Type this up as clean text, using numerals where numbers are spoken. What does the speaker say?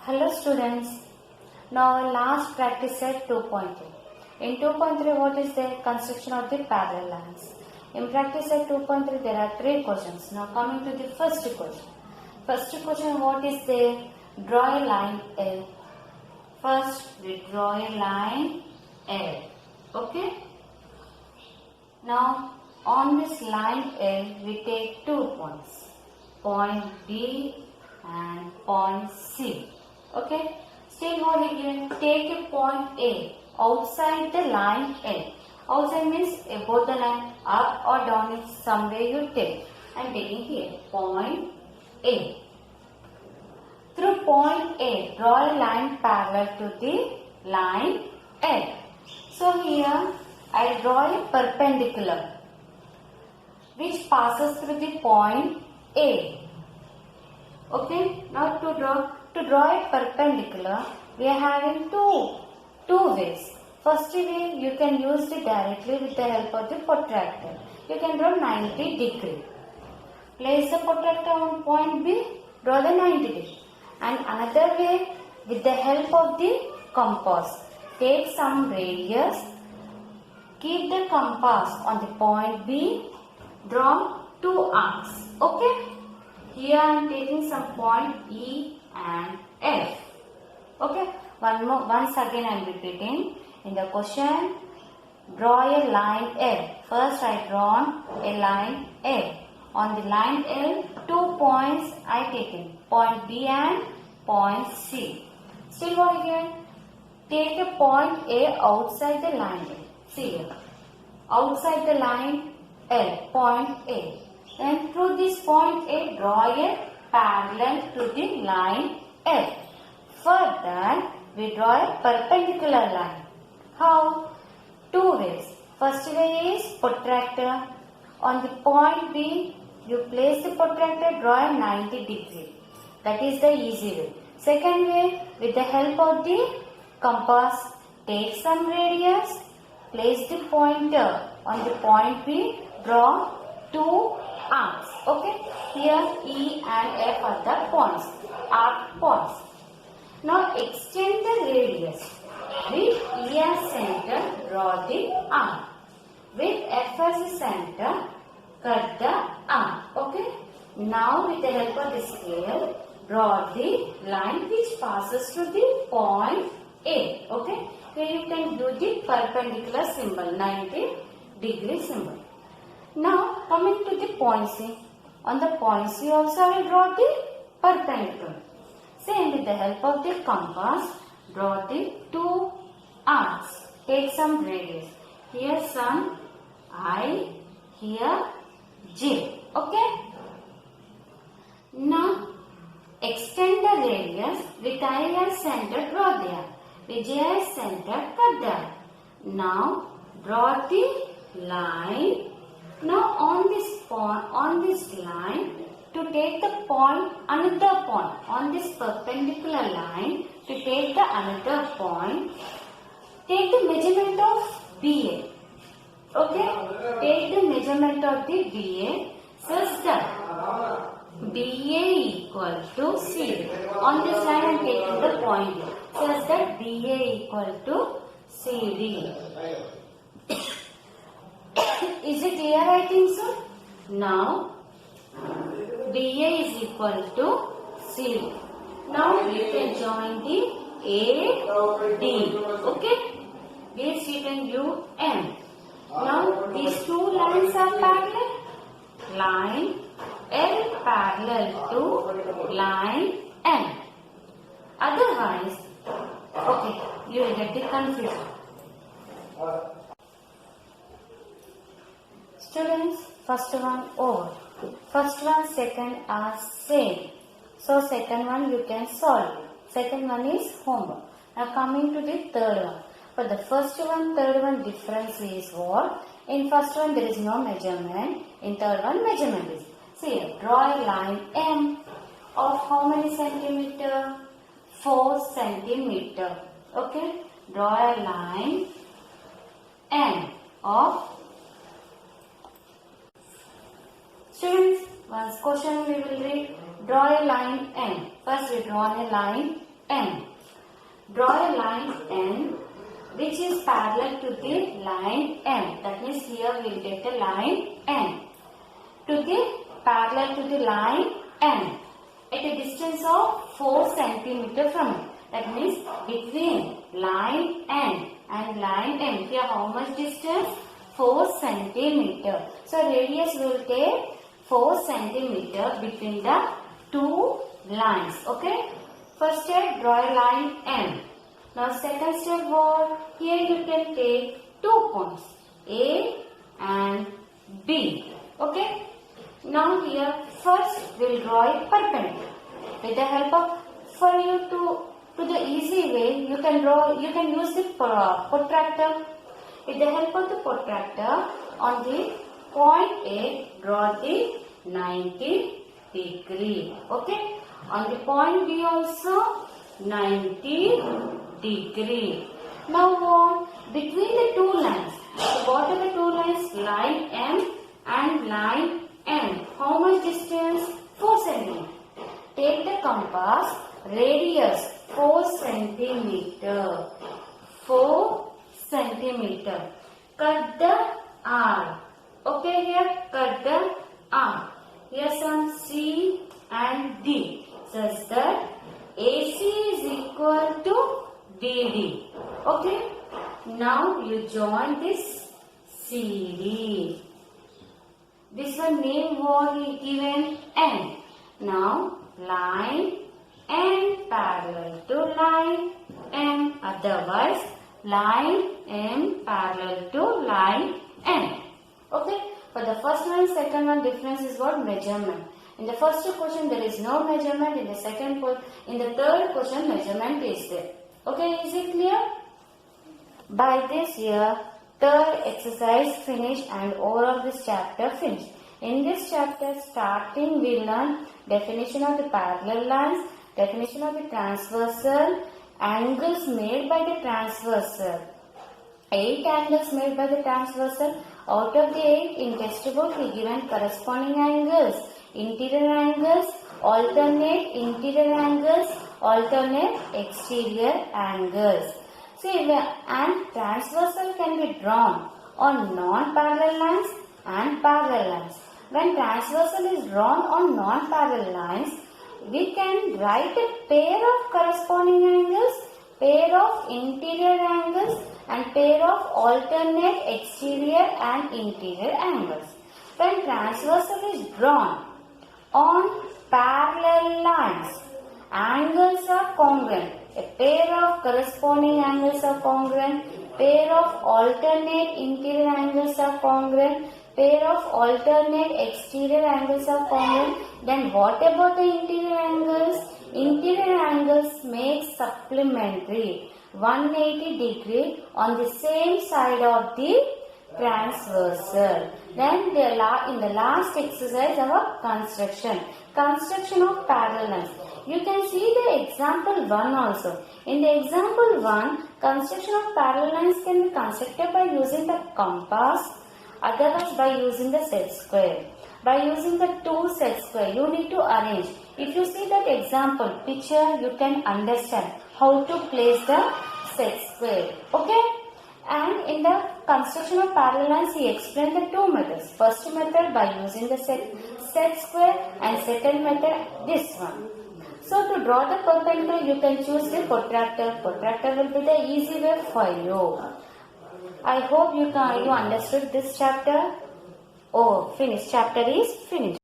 Hello students. Now our last practice set 2.3. In 2.3 what is the construction of the parallel lines? In practice set 2.3 there are 3 questions. Now coming to the first question. First question, what is the draw a line L. First we draw a line L. Okay. Now on this line L we take 2 points. Point B and point C. Okay. Still what again? Take a point A outside the line L. Outside means above the line, up or down is somewhere you take. I am taking here point A. Through point A, draw a line parallel to the line L. So here I draw a perpendicular which passes through the point A. Okay. Now to draw a perpendicular, we are having two ways. First way, you can use it directly with the help of the protractor. You can draw 90 degree. Place the protractor on point B, draw the 90 degree. And another way, with the help of the compass, take some radius, keep the compass on the point B, draw 2 arcs. Okay. Here I am taking some point E and F. Okay. Once again I am repeating. In the question, draw a line L. First I drawn a line L. On the line L, 2 points I taken. Point B and point C. Still what again? Take a point A outside the line L. See here. Outside the line L, point A. Then through this point A, draw a parallel to the line F. Further, we draw a perpendicular line. How? 2 ways. First way is protractor. On the point B, you place the protractor, draw a 90 degree. That is the easy way. Second way, with the help of the compass, take some radius, place the pointer on the point B, draw 2 arcs. Okay. Here E and F are the points, arc points. Now extend the radius. With E as center, draw the arc. With F as the center, cut the arc. Okay. Now with the help of the scale, draw the line which passes to the point A. Okay. Here you can do the perpendicular symbol, 90 degree symbol. Now coming to the point C. On the point C also I will draw the perpendicular. Same with the help of the compass, draw the 2 arcs. Take some radius. Here some I, here J. Okay. Now extend the radius with I as center, draw there. With J as center, cut there. Now draw the line. Now on this point, on this line, to take the point, another point, on this perpendicular line, to take the another point, take the measurement of BA. Okay? Take the measurement of the BA such that BA equal to CD. On this line I am taking the point here, such that BA equal to CD. Is it clear? I think so. Now BA is equal to CD. Now we can join the AD. Okay? This we can do M. Now these 2 lines are parallel. Line L parallel to line M. Otherwise, okay, you will get the confusion. Students, first one over. First one, second are same. So second one you can solve. Second one is homework. Now coming to the third one. For the first one, third one difference is what? In first one there is no measurement. In third one measurement is. See here, draw a line M of how many centimeter? 4 centimeter. Okay. Draw a line M of. Students, once question we will read. Draw a line M. First we draw a line N. Draw a line N which is parallel to the line M. That means here we will get a line N to the parallel to the line M at a distance of 4 centimeter from it. That means between line N and line M. Here how much distance? 4 centimeter. So radius will take 4 centimeter between the two lines. Okay. First step, draw a line M. Now second step what? Here you can take 2 points A and B. Okay. Now here first we will draw a perpendicular. With the help of, for you to the easy way, you can use the protractor. With the help of the protractor, on the point A, draw the 90 degree. Okay. On the point B also 90 degree. Now what? Between the two lines. So what are the two lines? Line M and line N. How much distance? 4 centimeter. Take the compass. Radius 4 centimeter. 4 centimeter. Cut the R. Okay, here cut the R. Here some C and D. Such that AC is equal to BD. Okay. Now you join this CD. This one name was given N. Now line N parallel to line M. Otherwise line M parallel to line N. Okay. For the first one, second one, difference is what? Measurement. In the first question there is no measurement. In the third question measurement is there. Okay, is it clear? By this year, third exercise finished and overall this chapter finished. In this chapter, starting we learn definition of the parallel lines, definition of the transversal, angles made by the transversal. 8 angles made by the transversal. Out of the 8, in textbook we given corresponding angles. Interior angles, alternate interior angles, alternate exterior angles. See, and transversal can be drawn on non-parallel lines and parallel lines. When transversal is drawn on non-parallel lines, we can write a pair of corresponding angles, pair of interior angles and pair of alternate exterior and interior angles. When transversal is drawn on parallel lines, angles are congruent. A pair of corresponding angles are congruent. Pair of alternate interior angles are congruent. Pair of alternate exterior angles are congruent. Then what about the interior angles? Interior angles make supplementary 180 degree on the same side of the transversal. Then in the last exercise our construction of parallel lines. You can see the example 1 also. In the example 1, construction of parallel lines can be constructed by using the compass, otherwise by using the set square. By using the 2 set square, you need to arrange. If you see that example picture, you can understand how to place the set square. Okay? And in the construction of parallel lines, he explained the 2 methods. First method by using the set square, and second method this one. So to draw the perpendicular, you can choose the protractor. Protractor will be the easy way for you. I hope you understood this chapter. Oh, finished. Chapter is finished.